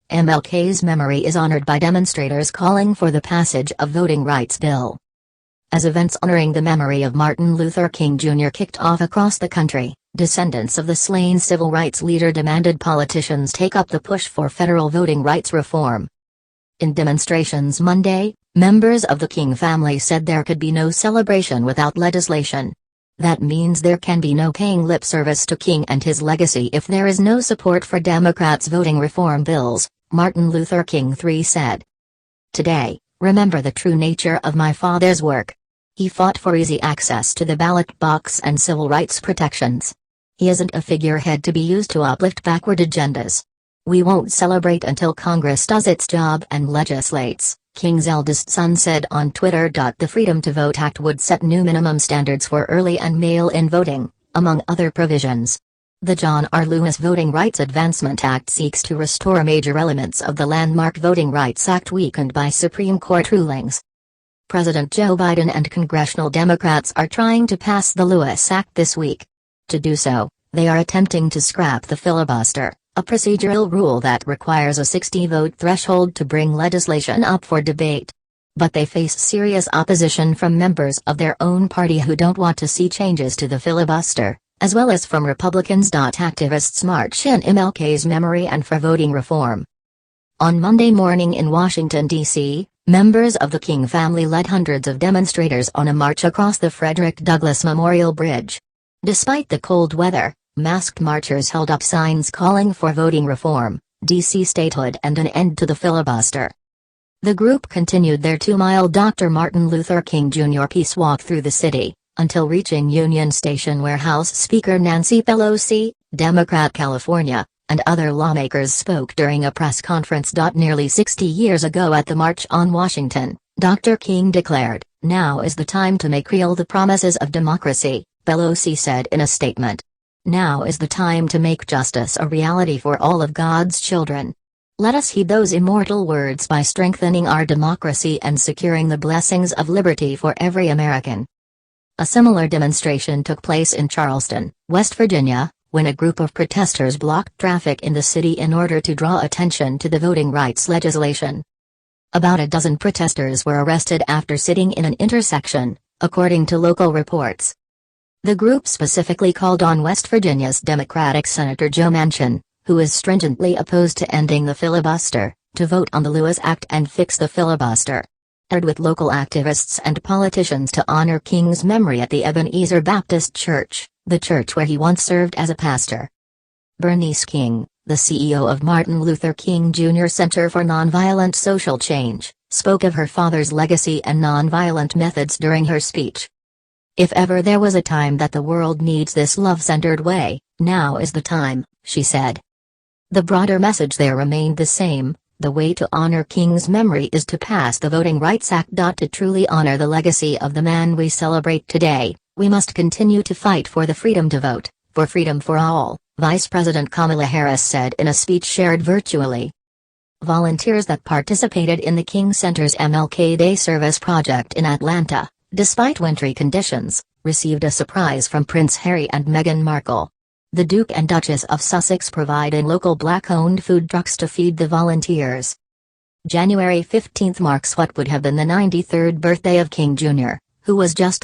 MLK's memory is honored by demonstrators calling for the passage of voting rights bill. As events honoring the memory of Martin Luther King Jr. kicked off across the country, descendants of the slain civil rights leader demanded politicians take up the push for federal voting rights reform. In demonstrations Monday, members of the King family said there could be no celebration without legislation. That means there can be no paying lip service to King and his legacy if there is no support for Democrats' voting reform bills, Martin Luther King III said. Today, remember the true nature of my father's work. He fought for easy access to the ballot box and civil rights protections. He isn't a figurehead to be used to uplift backward agendas. We won't celebrate until Congress does its job and legislates, King's eldest son said on Twitter. The Freedom to Vote Act would set new minimum standards for early and mail-in voting, among other provisions. The John R. Lewis Voting Rights Advancement Act seeks to restore major elements of the landmark Voting Rights Act weakened by Supreme Court rulings. President Joe Biden and congressional Democrats are trying to pass the Lewis Act this week. To do so, they are attempting to scrap the filibuster, a procedural rule that requires a 60-vote threshold to bring legislation up for debate. But they face serious opposition from members of their own party who don't want to see changes to the filibuster, as well as from Republicans.Activists march in MLK's memory and for voting reform. On Monday morning in Washington, D.C., members of the King family led hundreds of demonstrators on a march across the Frederick Douglass Memorial Bridge. Despite the cold weather, masked marchers held up signs calling for voting reform, D.C. statehood and an end to the filibuster. The group continued their 2-mile Dr. Martin Luther King Jr. peace walk through the city, until reaching Union Station where House Speaker Nancy Pelosi, Democrat California, and other lawmakers spoke during a press conference. Nearly 60 years ago at the March on Washington, Dr. King declared, "Now is the time to make real the promises of democracy," Pelosi said in a statement. "Now is the time to make justice a reality for all of God's children. Let us heed those immortal words by strengthening our democracy and securing the blessings of liberty for every American." A similar demonstration took place in Charleston, West Virginia, when a group of protesters blocked traffic in the city in order to draw attention to the voting rights legislation. About a dozen protesters were arrested after sitting in an intersection, according to local reports. The group specifically called on West Virginia's Democratic Senator Joe Manchin, who is stringently opposed to ending the filibuster, to vote on the Lewis Act and fix the filibuster. With local activists and politicians to honor King's memory at the Ebenezer Baptist Church, the church where he once served as a pastor. Bernice King, the CEO of Martin Luther King Jr. Center for Nonviolent Social Change, spoke of her father's legacy and nonviolent methods during her speech. "If ever there was a time that the world needs this love-centered way, now is the time," she said. The broader message there remained the same: the way to honor King's memory is to pass the Voting Rights Act. To truly honor the legacy of the man we celebrate today, we must continue to fight for the freedom to vote, for freedom for all, Vice President Kamala Harris said in a speech shared virtually. Volunteers that participated in the King Center's MLK Day Service project in Atlanta, despite wintry conditions, received a surprise from Prince Harry and Meghan Markle. The Duke and Duchess of Sussex provided local black-owned food trucks to feed the volunteers. January 15 marks what would have been the 93rd birthday of King Jr., who was just